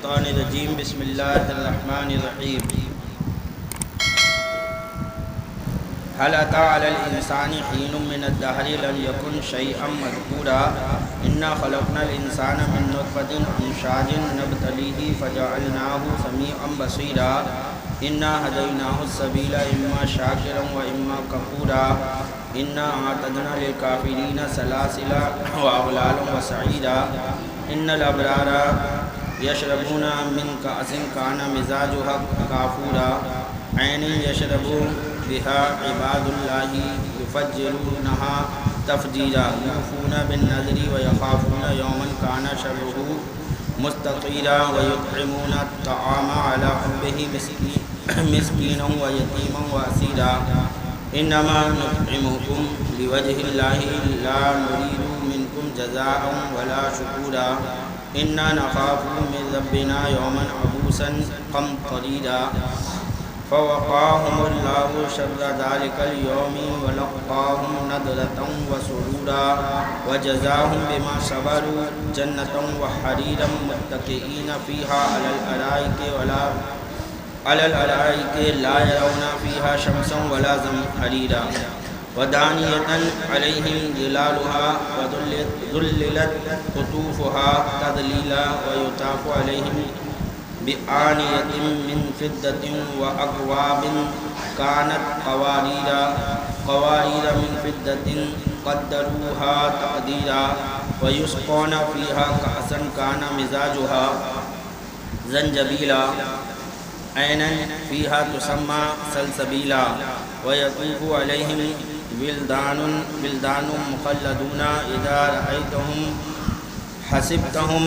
الشیطان الرجیم بسم اللہ الرحمن الرحیم هل أتى على الإنسان حين من الدهر لم يكن شيئا مذكورا إنا خلقنا الإنسان من نطفة أمشاج نبتليه فجعلناه سميعا بصيرا إنا هديناه السبيل إما شاكرا وإما كفورا إنا أعتدنا للكافرين سلاسل وأغلالا وسعيرا إن الأبرار يشربون من كأس كان مزاجها كافورا عين يشرب بها عباد الله يفجرونها تفجيرا يوفون بالنذر ويخافون يوما كان شره مستطيرا ويطعمون الطعام على حبه مسكينا ويتيما وأسيرا إنما نطعمكم لوجه الله لا نريد منكم جزاء ولا شكورا إنا نخاف من ربنا يوما عبوسا قمطريرا فوقاهم الله شر ذلك اليوم ولقاهم نضرة وسرورا وجزاهم بما صبروا جنة وحريرا متكئين فيها على الأرائك لا يرون فيها شمسا ولا زمهريرا ودانية عليهم ظلالها وذللت قطوفها تذليلا ويطاف عليهم بآنية من فضة وأكواب كانت قوارير من فضة قدروها تقديرا ويسقون فيها كأسا كان مزاجها زنجبيلا عينا فيها تسمى سلسبيلا ويطوف عليهم ولدان مخلدون إذا رأيتهم حسبتهم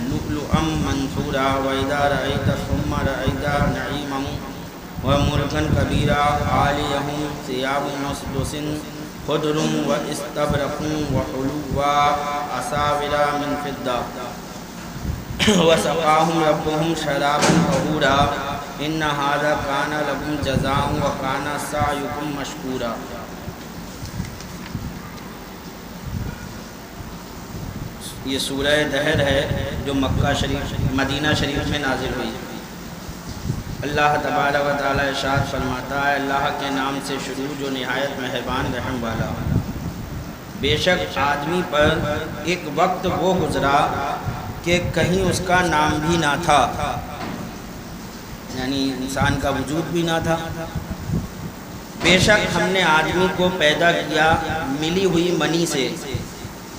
لؤلؤا منثورا وإذا رأيت ثم رأيت نعيما وملكا كبيرا عاليهم ثياب سندس خضر واستبرق وحلوا أساور من فضة وسقاهم ربهم شرابا طهورا إن هذا كان لكم جزاء وكان سعيكم مشكورا. یہ سورہ دہر ہے جو مدینہ شریف میں نازل ہوئی. اللہ تبارک و تعالی ارشاد فرماتا ہے اللہ کے نام سے شروع جو نہایت مہربان رحم والا. بے شک آدمی پر ایک وقت وہ گزرا کہ کہیں اس کا نام بھی نہ تھا، یعنی انسان کا وجود بھی نہ تھا. بے شک ہم نے آدمی کو پیدا کیا ملی ہوئی منی سے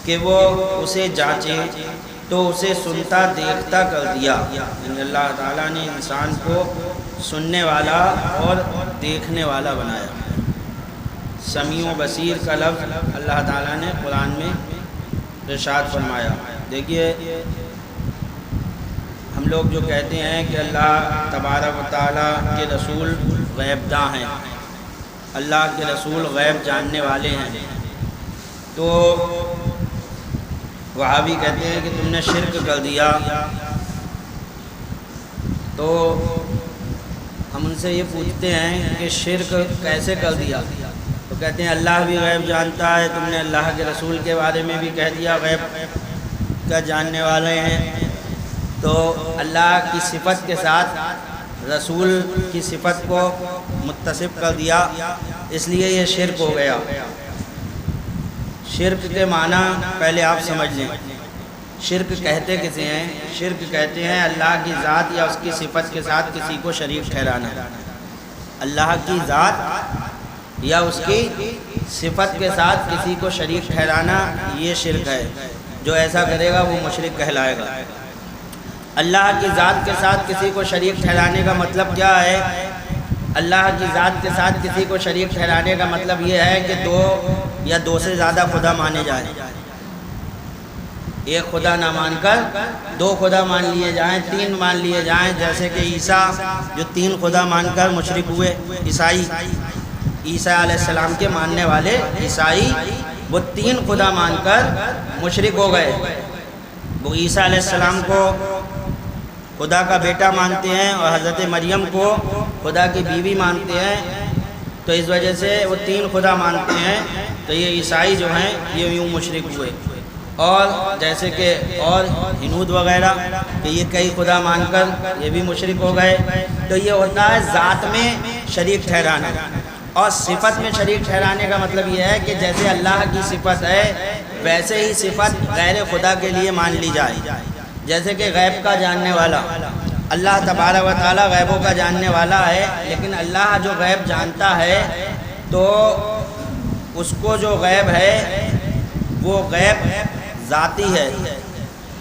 کہ وہ اسے جانچے تو اسے سنتا دیکھتا کر دیا. یعنی اللہ تعالیٰ نے انسان کو سننے والا اور دیکھنے والا بنایا. سمیع و بصیر کا لفظ اللہ تعالیٰ نے قرآن میں ارشاد فرمایا. دیکھیے ہم لوگ جو کہتے ہیں کہ اللہ تبارک و تعالیٰ کے رسول غیب داں ہیں، اللہ کے رسول غیب جاننے والے ہیں، تو وہابی کہتے ہیں کہ تم نے شرک کر دیا. تو ہم ان سے یہ پوچھتے ہیں کہ شرک کیسے کر دیا؟ تو کہتے ہیں اللہ بھی غیب جانتا ہے، تم نے اللہ کے رسول کے بارے میں بھی کہہ دیا غیب کا جاننے والے ہیں، تو اللہ کی صفت کے ساتھ رسول کی صفت کو متصف کر دیا، اس لیے یہ شرک ہو گیا. شرک کے معنی پہلے آپ سمجھ لیں. شرک کہتے کسے ہیں؟ شرک کہتے ہیں اللہ کی ذات یا اس کی صفت کے ساتھ کسی کو شریک ٹھہرانا. اللہ کی ذات یا اس کی صفت کے ساتھ کسی کو شریک ٹھہرانا یہ شرک ہے. جو ایسا کرے گا وہ مشرک کہلائے گا. اللہ کی ذات کے ساتھ کسی کو شریک ٹھہرانے کا مطلب کیا ہے؟ اللہ کی ذات کے ساتھ کسی کو شریک ٹھہرانے کا مطلب یہ ہے کہ دو یا دو سے زیادہ خدا مانے جائیں. ایک خدا نہ مان کر دو خدا مان لیے جائیں، تین مان لیے جائیں، جیسے کہ عیسیٰ جو تین خدا مان کر مشرک ہوئے. عیسیٰ علیہ السلام کے ماننے والے عیسائی وہ تین خدا مان کر مشرک ہو گئے. وہ عیسیٰ علیہ السلام کو خدا کا بیٹا مانتے ہیں اور حضرت مریم کو خدا کی بیوی مانتے ہیں. تو اس وجہ سے وہ تین خدا مانتے ہیں. تو یہ عیسائی جو ہیں یہ یوں مشرک ہوئے. اور جیسے کہ اور ہنود وغیرہ کہ یہ کئی خدا مان کر یہ بھی مشرک ہو گئے. تو یہ ہوتا ہے ذات میں شریک ٹھہرانا. اور صفت میں شریک ٹھہرانے کا مطلب یہ ہے کہ جیسے اللہ کی صفت ہے ویسے ہی صفت غیر خدا کے لیے مان لی جائے. جیسے کہ غیب کا جاننے والا اللہ تبارک و تعالیٰ غیبوں کا جاننے والا ہے، لیکن اللہ جو غیب جانتا ہے تو اس کو جو غیب ہے وہ غیب ذاتی ہے،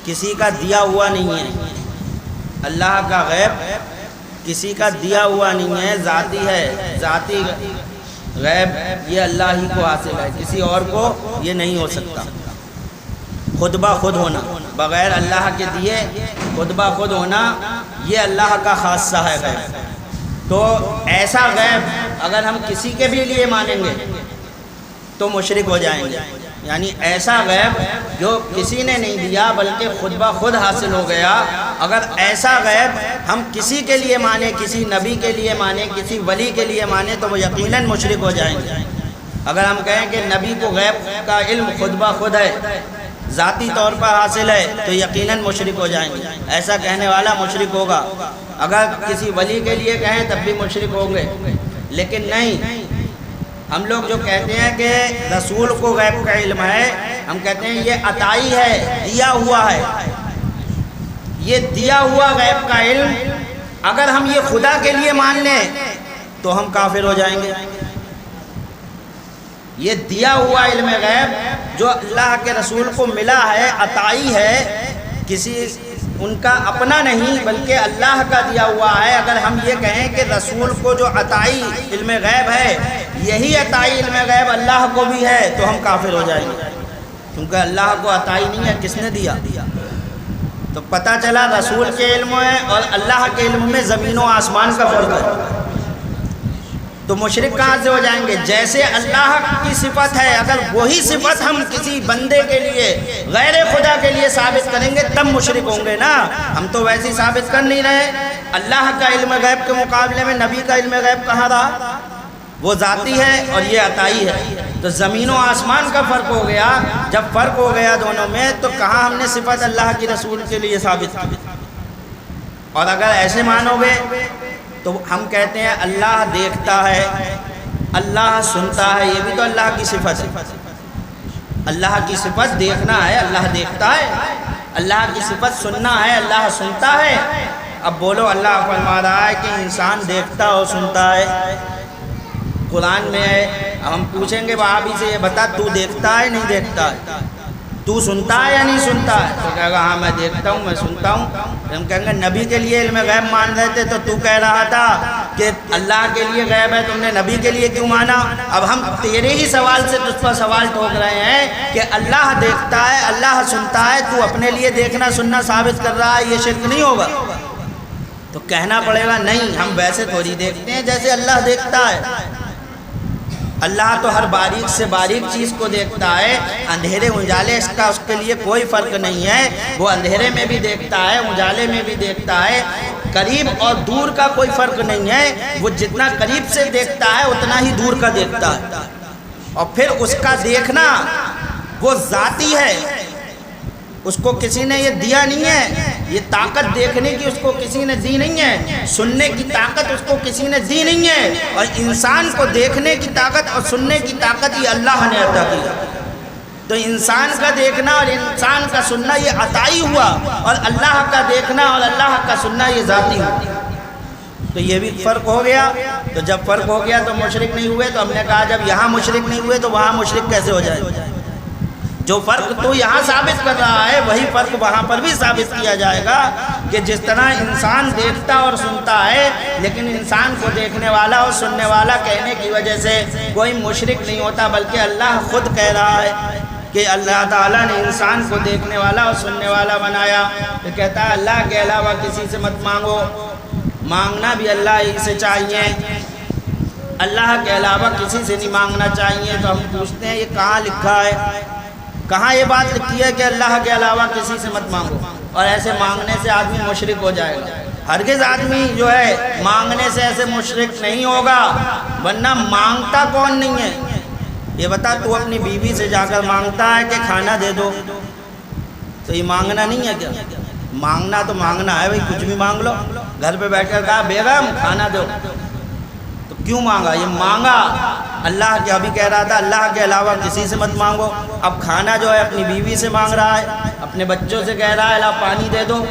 کسی کا دیا ہوا نہیں ہے. اللہ کا غیب کسی کا دیا ہوا نہیں ہے، ذاتی ہے. ذاتی غیب یہ اللہ ہی کو حاصل ہے، کسی اور کو یہ نہیں ہو سکتا. خود بخود ہونا بغیر اللہ کے دیے خود بخود ہونا یہ اللہ کا خاصہ ہے غیب. تو ایسا غیب اگر ہم کسی کے بھی لیے مانیں گے تو مشرک ہو جائیں گے. یعنی ایسا غیب جو کسی نے نہیں دیا بلکہ خود بخود حاصل ہو گیا، اگر ایسا غیب ہم کسی کے لیے مانیں، کسی نبی کے لیے مانیں، کسی ولی کے لیے مانیں تو وہ یقیناً مشرک ہو جائیں گے. اگر ہم کہیں کہ نبی کو غیب کا علم خود بخود ہے، ذاتی طور پر حاصل ہے، تو یقیناً مشرک ہو جائیں گے. ایسا کہنے والا مشرک ہوگا. اگر کسی ولی کے لیے کہیں تب بھی مشرک ہوں گے. لیکن نہیں، ہم لوگ جو کہتے ہیں کہ رسول کو غیب کا علم ہے، ہم کہتے ہیں یہ عطائی ہے، دیا ہوا ہے. یہ دیا ہوا غیب کا علم اگر ہم یہ خدا کے لیے مان لیں تو ہم کافر ہو جائیں گے. یہ دیا ہوا علم غیب جو اللہ کے رسول کو ملا ہے، عطائی ہے، کسی ان کا اپنا نہیں بلکہ اللہ کا دیا ہوا ہے. اگر ہم یہ کہیں کہ رسول کو جو عطائی علم غیب ہے یہی عطائی علم غیب اللہ کو بھی ہے تو ہم کافر ہو جائیں گے، کیونکہ اللہ کو عطائی نہیں ہے، کس نے دیا؟ تو پتہ چلا رسول کے علم ہے اور اللہ کے علم میں زمین و آسمان کا فرق ہے. تو مشرک کہاں سے ہو جائیں گے؟ جیسے اللہ کی صفت ہے، اگر وہی صفت ہم کسی بندے کے لیے غیر خدا کے لیے ثابت کریں گے تب مشرک ہوں گے نا. ہم تو ویسے ہی ثابت کر نہیں رہے. اللہ کا علم غیب کے مقابلے میں نبی کا علم غیب کہاں رہا؟ وہ ذاتی ہے اور یہ عطائی ہے. تو زمین و آسمان کا فرق ہو گیا. جب فرق ہو گیا دونوں میں تو کہاں ہم نے صفت اللہ کی رسول کے لیے ثابت کی. اور اگر ایسے مانو گے تو ہم کہتے ہیں اللہ دیکھتا ہے، اللہ سنتا ہے، یہ بھی تو اللہ کی صفت ہے. اللہ کی صفت دیکھنا ہے، اللہ دیکھتا ہے. اللہ کی صفت سننا ہے، اللہ سنتا ہے. اب بولو اللہ فرما رہا ہے کہ انسان دیکھتا اور سنتا ہے. قرآن میں ہے. ہم پوچھیں گے وہابی سے یہ بتا تو دیکھتا ہے نہیں دیکھتا ہے، تو سنتا ہے یا نہیں سنتا ہے؟ تو کہے گا ہاں میں دیکھتا ہوں، میں سنتا ہوں. ہم کہیں گے نبی کے لیے علم غیب مان رہے تھے تو تو کہہ رہا تھا کہ اللہ کے لیے غیب ہے، تم نے نبی کے لیے کیوں مانا؟ اب ہم تیرے ہی سوال سے تجھ پر سوال ٹھوک رہے ہیں کہ اللہ دیکھتا ہے، اللہ سنتا ہے، تو اپنے لیے دیکھنا سننا ثابت کر رہا ہے، یہ شرک نہیں ہوگا؟ تو کہنا پڑے گا نہیں، ہم ویسے تھوڑی دیکھتے ہیں جیسے اللہ دیکھتا ہے. اللہ تو ہر باریک سے باریک چیز کو دیکھتا ہے. اندھیرے اجالے اس کا اس کے لیے کوئی فرق نہیں ہے. وہ اندھیرے میں بھی دیکھتا ہے، اجالے میں بھی دیکھتا ہے. قریب اور دور کا کوئی فرق نہیں ہے. وہ جتنا قریب سے دیکھتا ہے اتنا ہی دور کا دیکھتا ہے. اور پھر اس کا دیکھنا وہ ذاتی ہے، اس کو کسی نے یہ دیا نہیں ہے. یہ طاقت دیکھنے کی اس کو کسی نے دی نہیں ہے، سننے کی طاقت اس کو کسی نے دی نہیں ہے. اور انسان کو دیکھنے کی طاقت اور سننے کی طاقت یہ اللہ نے عطا کی. تو انسان کا دیکھنا اور انسان کا سننا یہ عطائی ہوا، اور اللہ کا دیکھنا اور اللہ کا سننا یہ ذاتی ہوا. تو یہ بھی فرق ہو گیا. تو جب فرق ہو گیا تو مشرک نہیں ہوئے. تو ہم نے کہا جب یہاں مشرک نہیں ہوئے تو وہاں مشرک کیسے ہو جائے؟ جو فرق تو یہاں ثابت کر رہا ہے وہی فرق وہاں پر بھی ثابت کیا جائے گا کہ جس طرح انسان دیکھتا اور سنتا ہے، لیکن انسان کو دیکھنے والا اور سننے والا کہنے کی وجہ سے کوئی مشرک نہیں ہوتا، بلکہ اللہ خود کہہ رہا ہے کہ اللہ تعالیٰ نے انسان کو دیکھنے والا اور سننے والا بنایا. تو کہتا ہے اللہ کے علاوہ کسی سے مت مانگو. مانگنا بھی اللہ ہی سے چاہیے، اللہ کے علاوہ کسی سے نہیں مانگنا چاہیے. تو ہم پوچھتے ہیں یہ کہاں لکھا ہے؟ کہاں یہ بات لکھی ہے کہ اللہ کے علاوہ کسی سے مت مانگو؟ اور ایسے مانگنے سے آدمی مشرک ہو جائے گا. ہرگز آدمی جو ہے مانگنے سے ایسے مشرک نہیں ہوگا، ورنہ مانگتا کون نہیں ہے؟ یہ بتا، تو اپنی بیوی سے جا کر مانگتا ہے کہ کھانا دے دو، تو یہ مانگنا نہیں ہے کیا؟ مانگنا تو مانگنا ہے بھائی، کچھ بھی مانگ لو. گھر پہ بیٹھ کر کہا بیگم کھانا دو، تو کیوں مانگا؟ یہ مانگا اللہ کے، ابھی کہہ رہا تھا اللہ کے علاوہ کسی سے مت مانگو. اب کھانا جو ہے اپنی بیوی سے مانگ رہا ہے، اپنے بچوں سے کہہ رہا ہے لا پانی دے دو.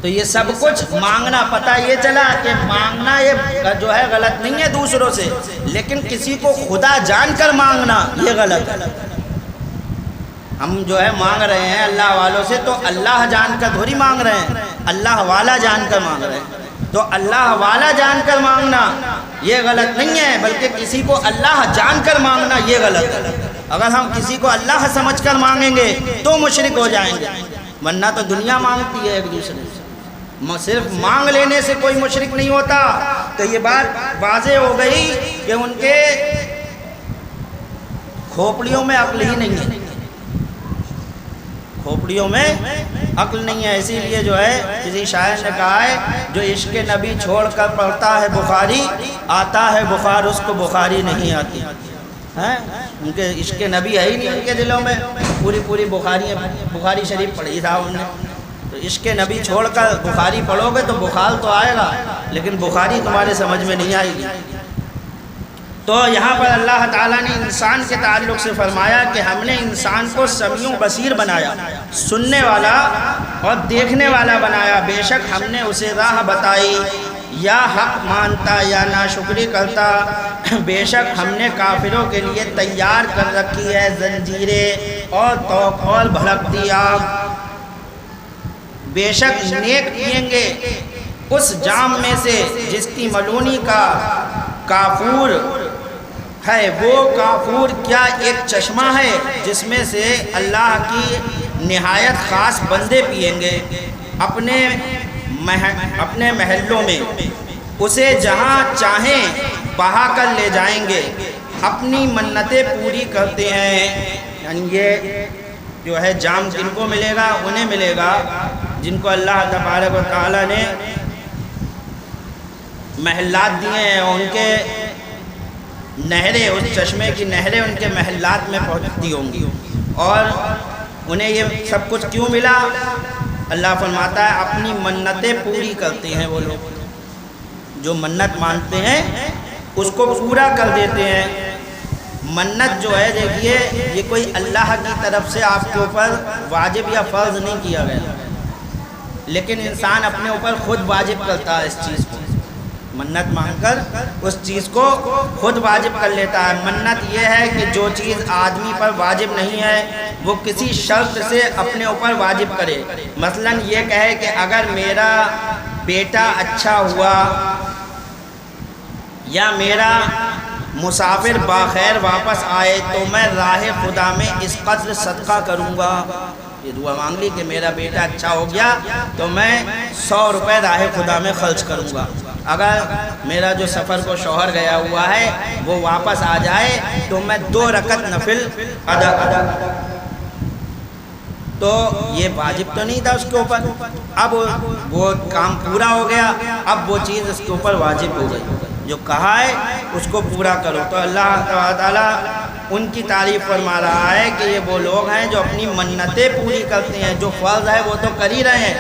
تو یہ سب کچھ مانگنا، پتہ یہ چلا کہ مانگنا یہ جو ہے غلط نہیں ہے دوسروں سے، لیکن کسی کو خدا جان کر مانگنا یہ غلط ہے. ہم جو ہے مانگ رہے ہیں اللہ والوں سے، تو اللہ جان کر تھوڑی مانگ رہے ہیں، اللہ والا جان کر مانگ رہے ہیں. تو اللہ والا جان کر مانگنا یہ غلط نہیں ہے، بلکہ کسی کو اللہ جان کر مانگنا یہ غلط ہے. اگر ہم کسی کو اللہ سمجھ کر مانگیں گے تو مشرک ہو جائیں گے، ورنہ تو دنیا مانگتی ہے ایک دوسرے سے. صرف مانگ لینے سے کوئی مشرک نہیں ہوتا. تو یہ بات واضح ہو گئی کہ ان کے کھوپڑیوں میں عقل ہی نہیں ہے، کھوپڑیوں میں عقل نہیں ہے. اسی لیے جو ہے کسی شاعر نے کہا ہے جو عشق نبی چھوڑ کر پڑھتا ہے بخاری، آتا ہے بخار اس کو بخاری نہیں آتی. ان کے عشق نبی ہے ہی نہیں ان کے دلوں میں. پوری بخاری شریف پڑھی تھا انہوں نے. تو عشق نبی چھوڑ کر بخاری پڑھو گے تو بخار تو آئے گا، لیکن بخاری تمہارے سمجھ میں نہیں آئے گی. تو یہاں پر اللہ تعالیٰ نے انسان کے تعلق سے فرمایا کہ ہم نے انسان کو سمیع بصیر بنایا، سننے والا اور دیکھنے والا بنایا. بے شک ہم نے اسے راہ بتائی، یا حق مانتا یا ناشکری کرتا. بے شک ہم نے کافروں کے لیے تیار کر رکھی ہے زنجیریں اور توق اور بھڑکتی آگ. بے شک نیک پئیں گے اس جام میں سے جس کی ملونی کا کافور ہے. وہ کافور کیا ایک چشمہ ہے جس میں سے اللہ کی نہایت خاص بندے پئیں گے اپنے محلوں میں. اسے جہاں چاہیں بہا کر لے جائیں گے، اپنی منتیں پوری کرتے ہیں. یعنی یہ جو ہے جام جن کو ملے گا انہیں ملے گا جن کو اللہ تبارک و تعالیٰ نے محلات دیے ہیں، اور ان کے نہریں، اس چشمے کی نہریں ان کے محلات میں پہنچتی ہوں گی. اور انہیں یہ سب کچھ کیوں ملا؟ اللہ فرماتا ہے اپنی منتیں پوری کرتے ہیں. وہ لوگ جو منت مانتے ہیں اس کو پورا کر دیتے ہیں. منت جو ہے دیکھیے یہ کوئی اللہ کی طرف سے آپ کے اوپر واجب یا فرض نہیں کیا گیا، لیکن انسان اپنے اوپر خود واجب کرتا ہے اس چیز کو. منت مانگ کر اس چیز کو خود واجب کر لیتا ہے. منت یہ ہے کہ جو چیز آدمی پر واجب نہیں ہے وہ کسی شرط سے اپنے اوپر واجب کرے. مثلا یہ کہے کہ اگر میرا بیٹا اچھا ہوا یا میرا مسافر باخیر واپس آئے تو میں راہ خدا میں اس قدر صدقہ کروں گا. یہ دعا مانگ لی کہ میرا بیٹا اچھا ہو گیا تو میں 100 روپے راہ خدا میں خرچ کروں گا. اگر میرا جو سفر کو شوہر گیا ہوا ہے وہ واپس آ جائے تو میں 2 رکعت نفل ادا کروں. تو یہ واجب تو نہیں تھا اس کے اوپر، اب وہ کام پورا ہو گیا، اب وہ چیز اس کے اوپر واجب ہو گئی. جو کہا ہے اس کو پورا کرو. تو اللہ تعالیٰ ان کی تعریف فرما رہا ہے کہ یہ وہ لوگ ہیں جو اپنی منتیں پوری کرتے ہیں. جو فرض ہے وہ تو کر ہی رہے ہیں،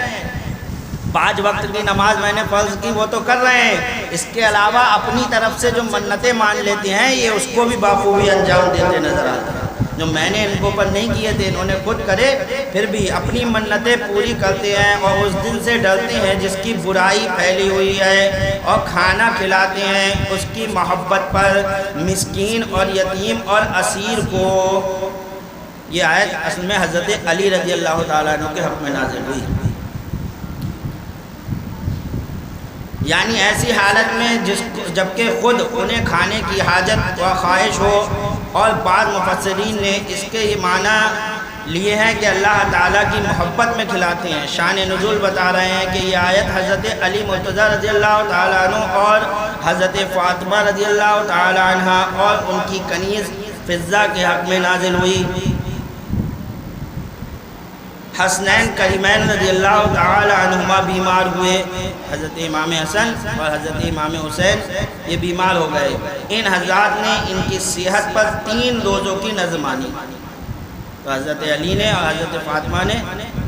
5 وقت کی نماز میں نے فرض کی وہ تو کر رہے ہیں. اس کے علاوہ اپنی طرف سے جو منتیں مان لیتے ہیں یہ اس کو بھی بخوبی انجام دیتے نظر آتے ہیں. جو میں نے ان کو اوپر نہیں کیے تھے انہوں نے خود کرے، پھر بھی اپنی منتیں پوری کرتے ہیں اور اس دن سے ڈرتے ہیں جس کی برائی پھیلی ہوئی ہے، اور کھانا کھلاتے ہیں اس کی محبت پر مسکین اور یتیم اور اسیر کو. یہ آیت اصل میں حضرت علی رضی اللہ تعالیٰ عنہ کے حق میں نازل ہوئی. یعنی ایسی حالت میں جبکہ خود انہیں کھانے کی حاجت و خواہش ہو. اور بعض مفسرین نے اس کے یہ معنی لیے ہیں کہ اللہ تعالیٰ کی محبت میں کھلاتے ہیں. شان نزول بتا رہے ہیں کہ یہ آیت حضرت علی مرتضیٰ رضی اللہ تعالیٰ عنہ اور حضرت فاطمہ رضی اللہ تعالیٰ عنہ اور ان کی کنیز فضہ کے حق میں نازل ہوئی. حسنین کریمین رضی اللہ تعالی عنہما بیمار ہوئے. حضرت امام حسن اور حضرت امام حسین یہ بیمار ہو گئے. ان حضرات نے ان کی صحت پر 3 روزوں کی نذر مانی. تو حضرت علی نے اور حضرت فاطمہ نے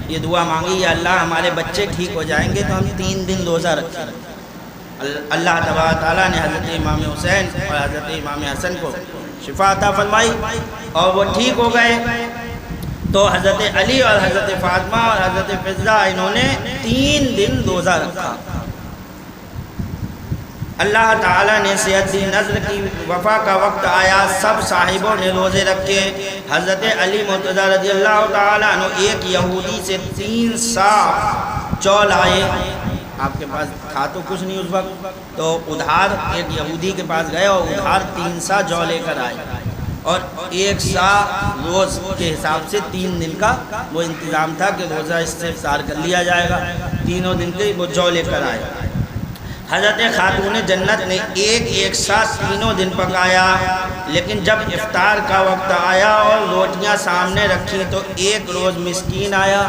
یہ دعا مانگی، یا اللہ ہمارے بچے ٹھیک ہو جائیں گے تو ہم 3 دن روزہ رکھیں گے۔ اللہ تبارک تعالیٰ نے حضرت امام حسین اور حضرت امام حسن کو شفا عطا فرمائی اور وہ ٹھیک ہو گئے۔ تو حضرت علی اور حضرت فاطمہ اور حضرت فضہ انہوں نے 3 دن روزہ رکھا۔ اللہ تعالیٰ نے صحت دی، نظر کی، وفا کا وقت آیا، سب صاحبوں نے روزے رکھے۔ حضرت علی مرتضیٰ رضی اللہ تعالیٰ عنہ ایک یہودی سے 3 سا چول آئے، آپ کے پاس تھا تو کچھ نہیں اس وقت، تو ادھار ایک یہودی کے پاس گئے اور ادھار 3 سا جو لے کر آئے، اور 1 سا روز کے حساب سے 3 دن کا وہ انتظام تھا کہ روزہ اس سے افطار کر لیا جائے گا، تینوں دن کے وہ جو لے کر آئے۔ حضرت خاتون جنت نے ایک ساتھ تینوں دن پکایا، لیکن جب افطار کا وقت آیا اور روٹیاں سامنے رکھی تو ایک روز مسکین آیا،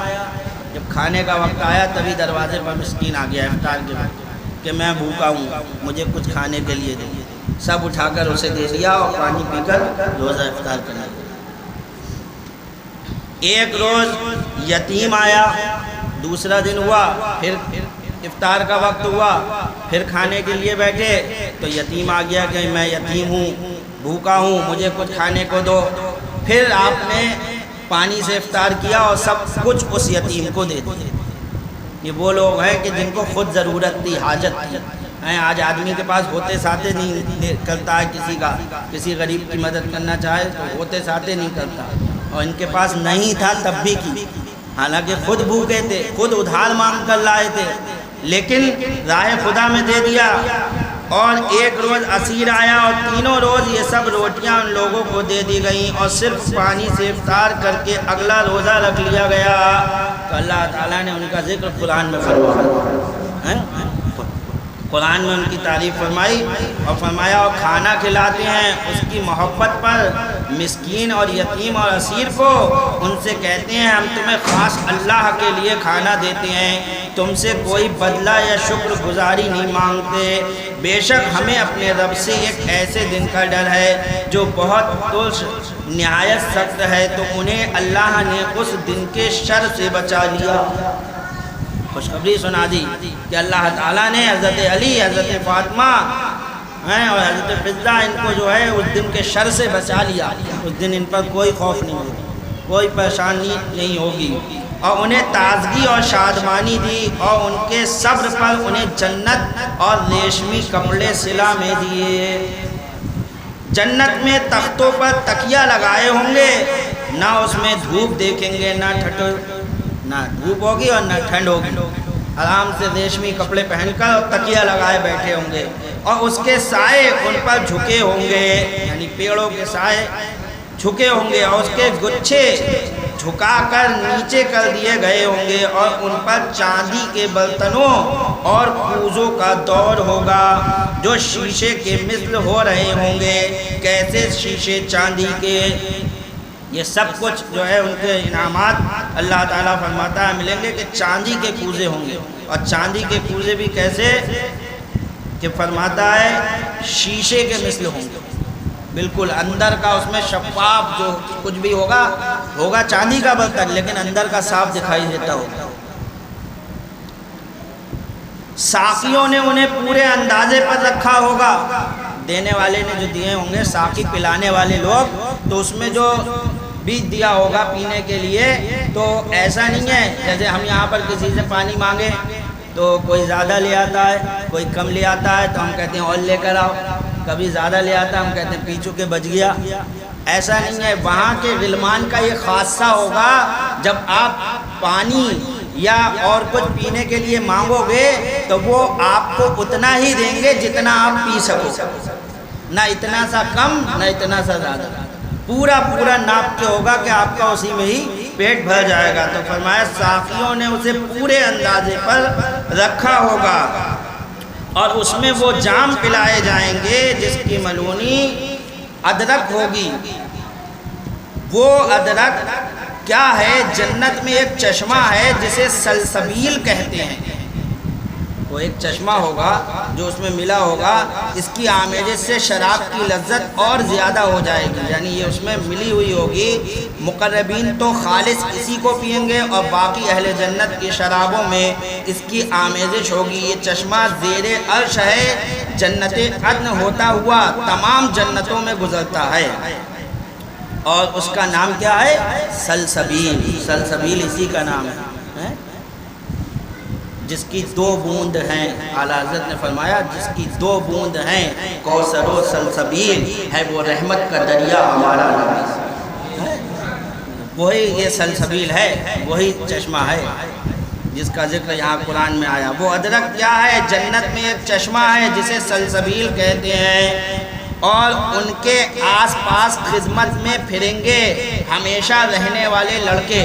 جب کھانے کا وقت آیا تبھی دروازے پر مسکین آ گیا افطار کے وقت کہ میں بھوکا ہوں، مجھے کچھ کھانے کے لیے دے۔ سب اٹھا کر اسے دے دیا اور پانی پی کر روزہ افطار کر لیا۔ ایک روز یتیم آیا، دوسرا دن ہوا، پھر افطار کا وقت ہوا، پھر کھانے کے لیے بیٹھے تو یتیم آ گیا کہ میں یتیم ہوں، بھوکا ہوں، مجھے کچھ کھانے کو دو۔ پھر آپ نے پانی سے افطار کیا اور سب کچھ اس یتیم کو دے دیا۔ یہ وہ لوگ ہیں کہ جن کو خود ضرورت تھی، حاجت تھی۔ آج آدمی کے پاس ہوتے ساتھے نہیں کرتا ہے، کسی غریب کی مدد کرنا چاہے تو ہوتے ساتھے نہیں کرتا، اور ان کے پاس نہیں تھا تب بھی کی، حالانکہ خود بھوکے تھے، خود ادھار مانگ کر لائے تھے، لیکن راہ خدا میں دے دیا۔ اور ایک روز اسیر آیا اور تینوں روز یہ سب روٹیاں ان لوگوں کو دے دی گئیں اور صرف پانی سے افطار کر کے اگلا روزہ رکھ لیا گیا۔ تو اللہ تعالیٰ نے ان کا ذکر قرآن میں فرمایا، قرآن میں ان کی تعریف فرمائی اور فرمایا اور کھانا کھلاتے ہیں اس کی محبت پر مسکین اور یتیم اور اسیر کو، ان سے کہتے ہیں ہم تمہیں خاص اللہ کے لیے کھانا دیتے ہیں، تم سے کوئی بدلہ یا شکر گزاری نہیں مانگتے، بے شک ہمیں اپنے رب سے ایک ایسے دن کا ڈر ہے جو بہت ترش نہایت سخت ہے، تو انہیں اللہ نے اس دن کے شر سے بچا لیا۔ خوشخبری سنا دی کہ اللہ تعالیٰ نے حضرت علی، حضرت فاطمہ اور حضرت فضہ ان کو جو ہے اس دن کے شر سے بچا لیا۔ اس دن ان پر کوئی خوف نہیں ہوگی، کوئی پریشانی نہیں ہوگی، اور انہیں تازگی اور شادمانی دی، اور ان کے صبر پر انہیں جنت اور ریشمی کپڑے صلہ میں دیے۔ جنت میں تختوں پر تکیہ لگائے ہوں گے، نہ اس میں دھوپ دیکھیں گے، نہ دھوپ ہوگی اور نہ ٹھنڈ ہوگی، آرام سے ریشمی کپڑے پہن کر اور تکیہ لگائے بیٹھے ہوں گے، اور اس کے سائے ان پر جھکے ہوں گے، یعنی پیڑوں کے سائے جھکے ہوں گے، اور اس کے گچھے جھکا کر نیچے کر دیے گئے ہوں گے، اور ان پر چاندی کے برتنوں اور کوزوں کا دور ہوگا جو شیشے کے مثل ہو رہے ہوں گے، کیسے شیشے چاندی کے۔ یہ سب کچھ جو ہے ان کے انعامات اللہ تعالیٰ فرماتا ہے ملیں گے کہ چاندی کے کوزے ہوں گے، اور چاندی کے کوزے بھی کیسے کہ فرماتا ہے شیشے کے مثل ہوں گے، بالکل اندر کا اس میں شفاف جو کچھ بھی ہوگا چاندی کا برتن، لیکن اندر کا صاف دکھائی دیتا ہوگا۔ ساقیوں نے انہیں پورے اندازے پر رکھا ہوگا، دینے والے نے جو دیے ہوں گے، ساقی پلانے والے لوگ، تو اس میں جو بھی دیا ہوگا پینے کے لیے، تو ایسا نہیں ہے جیسے ہم یہاں پر کسی سے پانی مانگے تو کوئی زیادہ لے آتا ہے، کوئی کم لے آتا ہے تو ہم کہتے ہیں اور لے کر آؤ، کبھی زیادہ لے آتا ہے ہم کہتے ہیں پیچھو کے بچ گیا۔ ایسا نہیں ہے، وہاں کے غلمان کا یہ خاصہ ہوگا، جب آپ پانی یا اور کچھ پینے کے لیے مانگو گے تو وہ آپ کو اتنا ہی دیں گے جتنا آپ پی سکو، نہ اتنا سا کم نہ اتنا سا زیادہ، پورا ناپ کے ہوگا کہ آپ کا اسی میں ہی پیٹ بھر جائے گا۔ تو فرمایا ساقیوں نے اسے پورے اندازے پر رکھا ہوگا، اور اس میں وہ جام پلائے جائیں گے جس کی ملونی ادرک ہوگی۔ وہ ادرک کیا ہے؟ جنت میں ایک چشمہ ہے جسے سلسبیل کہتے ہیں، وہ ایک چشمہ ہوگا جو اس میں ملا ہوگا، اس کی آمیزش سے شراب کی لذت اور زیادہ ہو جائے گی، یعنی یہ اس میں ملی ہوئی ہوگی۔ مقربین تو خالص اسی کو پئیں گے اور باقی اہل جنت کی شرابوں میں اس کی آمیزش ہوگی۔ یہ چشمہ زیر عرش ہے، جنت عدن ہوتا ہوا تمام جنتوں میں گزرتا ہے، اور اس کا نام کیا ہے؟ سلسبیل۔ سلسبیل اسی کا نام ہے جس کی 2 بوند ہیں۔ اعلیٰ حضرت نے فرمایا جس کی 2 بوند ہیں، کوثر و سلسبیل ہے وہ رحمت کا دریا ہمارا نبی، وہی یہ سلسبیل ہے، وہی چشمہ ہے جس کا ذکر یہاں قرآن میں آیا۔ وہ ادرک کیا ہے؟ جنت میں ایک چشمہ ہے جسے سلسبیل کہتے ہیں، اور ان کے آس پاس خدمت میں پھریں گے ہمیشہ رہنے والے لڑکے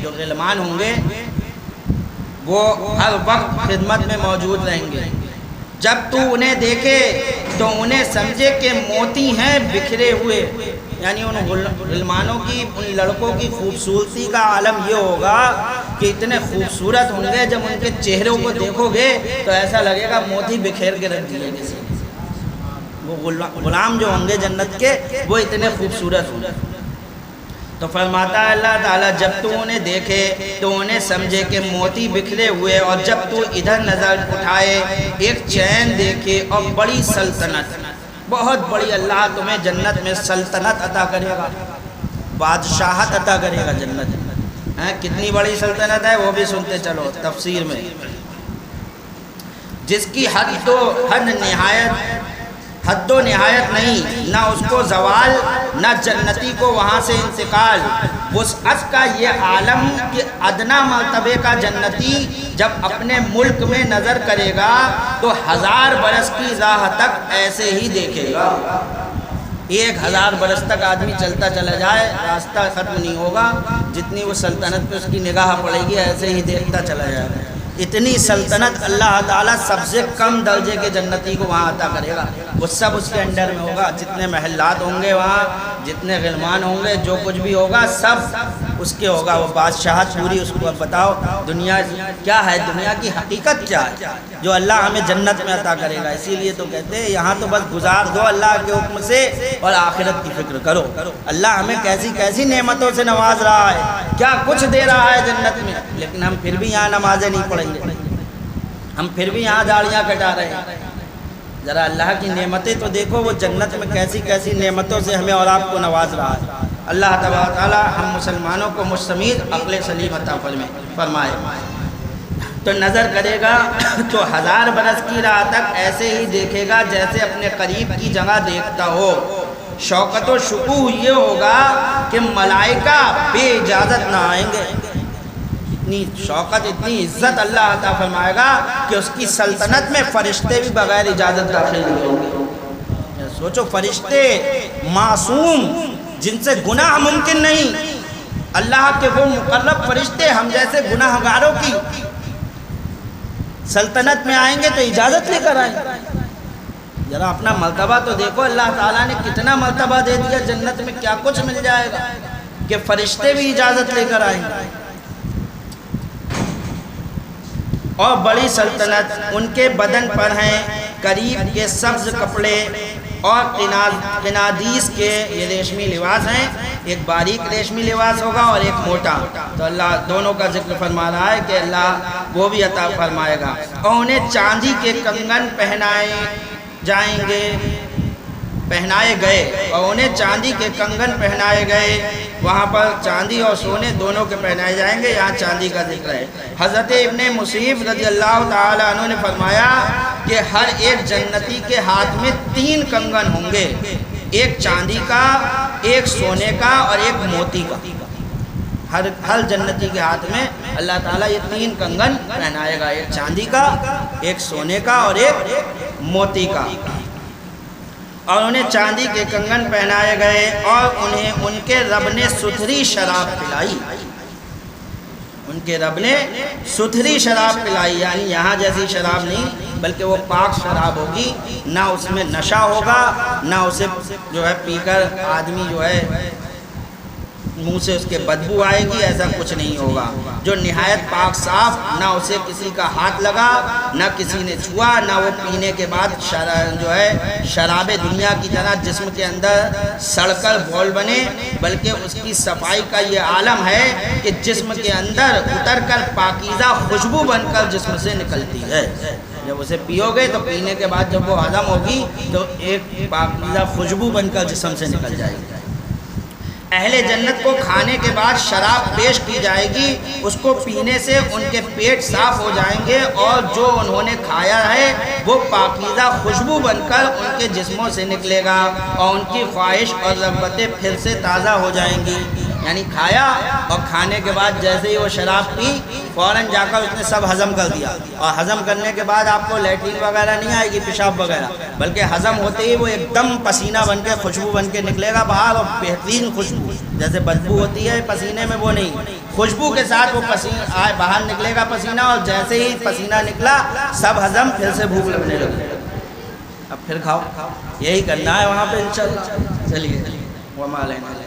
جو غلمان ہوں گے، وہ ہر وقت خدمت میں موجود رہیں گے۔ جب تو انہیں دیکھے تو انہیں سمجھے کہ موتی ہیں بکھرے ہوئے، یعنی ان غلمانوں کی، ان لڑکوں کی خوبصورتی کا عالم یہ ہوگا کہ اتنے خوبصورت ہوں گے، جب ان کے چہروں کو دیکھو گے تو ایسا لگے گا موتی بکھیر کے رکھ دیے کسی۔ وہ غلام جو ہوں گے جنت کے، وہ اتنے خوبصورت ہوں گے۔ تو فرماتا ہے اللہ تعالیٰ جب تو انہیں دیکھے تو انہیں سمجھے کہ موتی بکھرے ہوئے، اور جب تو ادھر نظر اٹھائے ایک چین دیکھے اور بڑی سلطنت، بہت بڑی اللہ تمہیں جنت میں سلطنت عطا کرے گا، بادشاہت عطا کرے گا جنت میں۔ کتنی بڑی سلطنت ہے وہ بھی سنتے چلو تفسیر میں۔ جس کی حد و نہایت نہیں، نہ اس کو زوال نہ جنتی کو وہاں سے انتقال۔ وسعت کا یہ عالم کہ ادنا مرتبے کا جنتی جب اپنے ملک میں نظر کرے گا تو 1000 برس کی راہ تک ایسے ہی دیکھے گا۔ 1000 برس تک آدمی چلتا چلا جائے راستہ ختم نہیں ہوگا، جتنی وہ سلطنت پہ اس کی نگاہ پڑے گی ایسے ہی دیکھتا چلا جائے گا۔ اتنی سلطنت اللہ تعالیٰ سب سے کم درجے کے جنتی کو وہاں عطا کرے گا، وہ سب اس کے انڈر میں ہوگا، جتنے محلات ہوں گے وہاں، جتنے غلمان ہوں گے، جو کچھ بھی ہوگا سب اس کے ہوگا، وہ بادشاہت پوری اس کو۔ بتاؤ دنیا کیا ہے، دنیا کی حقیقت کیا ہے جو اللہ ہمیں جنت میں عطا کرے گا۔ اسی لیے تو کہتے ہیں یہاں تو بس گزار دو اللہ کے حکم سے اور آخرت کی فکر کرو۔ اللہ ہمیں کیسی کیسی نعمتوں سے نواز رہا ہے، کیا کچھ دے رہا ہے جنت میں، لیکن ہم پھر بھی یہاں نمازیں نہیں پڑھیں گے، ہم پھر بھی یہاں داڑیاں کٹا رہے ہیں۔ ذرا اللہ کی نعمتیں تو دیکھو، وہ جنت میں کیسی کیسی نعمتوں سے ہمیں اور آپ کو نواز رہا ہے۔ اللہ تبارک تعالیٰ ہم مسلمانوں کو مستمید عقل سلیم عطا فرمائے۔ تو نظر کرے گا تو 1000 برس کی راہ تک ایسے ہی دیکھے گا جیسے اپنے قریب کی جگہ دیکھتا ہو۔ شوکت و شکوہ یہ ہوگا کہ ملائکہ بے اجازت نہ آئیں گے، اتنی شوکت اتنی عزت اللہ عطا فرمائے گا کہ اس کی سلطنت میں فرشتے بھی بغیر اجازت داخل نہیں ہوں گے۔ سوچو، فرشتے معصوم جن سے گناہ ممکن نہیں، اللہ کے وہ مقرب فرشتے ہم جیسے گناہ گاروں کی سلطنت میں آئیں گے تو اجازت لے کر آئیں گے۔ ذرا اپنا مرتبہ تو دیکھو، اللہ تعالیٰ نے کتنا مرتبہ دے دیا، جنت میں کیا کچھ مل جائے گا کہ فرشتے بھی اجازت لے کر آئیں گے۔ اور بڑی سلطنت ان کے بدن پر ہیں قریب کے سبز کپڑے اور قنادیس کے، یہ ریشمی لباس ہیں، ایک باریک ریشمی لباس ہوگا اور ایک موٹا، تو اللہ دونوں کا ذکر فرما رہا ہے کہ اللہ وہ بھی عطا فرمائے گا۔ اور انہیں چاندی کے کنگن پہنائے گئے، اور انہیں چاندی کے کنگن پہنائے گئے، وہاں پر چاندی اور سونے دونوں کے پہنائے جائیں گے، یہاں چاندی کا ذکر ہے۔ حضرت ابن مصیب رضی اللہ تعالیٰ عنہ نے فرمایا کہ ہر ایک جنتی کے ہاتھ میں 3 کنگن ہوں گے، ایک چاندی کا، ایک سونے کا اور ایک موتی کا۔ ہر جنتی کے ہاتھ میں اللہ تعالیٰ یہ 3 کنگن پہنائے گا، ایک چاندی کا، ایک سونے کا اور ایک موتی کا۔ اور انہیں چاندی کے کنگن پہنائے گئے اور انہیں ان کے رب نے ستھری شراب پلائی، ان کے رب نے ستھری شراب پلائی، یعنی یہاں جیسی شراب نہیں بلکہ وہ پاک شراب ہوگی، نہ اس میں نشہ ہوگا، نہ اسے جو ہے پی کر آدمی جو ہے منہ سے اس کے بدبو آئے گی، ایسا کچھ نہیں ہوگا۔ جو نہایت پاک صاف، نہ اسے کسی کا ہاتھ لگا، نہ کسی نے چھوا، نہ وہ پینے کے بعد جو ہے شراب دنیا کی طرح جسم کے اندر سڑ کر بول بنے، بلکہ اس کی صفائی کا یہ عالم ہے کہ جسم کے اندر اتر کر پاکیزہ خوشبو بن کر جسم سے نکلتی ہے۔ جب اسے پیو گے تو پینے کے بعد جب وہ ہضم ہوگی تو ایک پاکیزہ خوشبو بن کر جسم سے نکل جائے گی۔ اہل جنت کو کھانے کے بعد شراب پیش کی جائے گی، اس کو پینے سے ان کے پیٹ صاف ہو جائیں گے، اور جو انہوں نے کھایا ہے وہ پاکیزہ خوشبو بن کر ان کے جسموں سے نکلے گا، اور ان کی خواہش اور رغبتیں پھر سے تازہ ہو جائیں گی۔ یعنی کھایا اور کھانے کے بعد جیسے ہی وہ شراب پی، فوراً جا کر اس نے سب ہضم کر دیا، اور ہضم کرنے کے بعد آپ کو لیٹرین وغیرہ نہیں آئے گی، پیشاب وغیرہ، بلکہ ہضم ہوتے ہی وہ ایک دم پسینہ بن کے خوشبو بن کے نکلے گا باہر، اور بہترین خوشبو، جیسے بدبو ہوتی ہے پسینے میں وہ نہیں، خوشبو کے ساتھ وہ پسینہ باہر نکلے گا پسینہ، اور جیسے ہی پسینہ نکلا سب ہضم، پھر سے بھوک لگنے لگی، اب پھر کھاؤ۔ یہی کرنا ہے وہاں پہ انشاءاللہ۔ چلیے وما علینا۔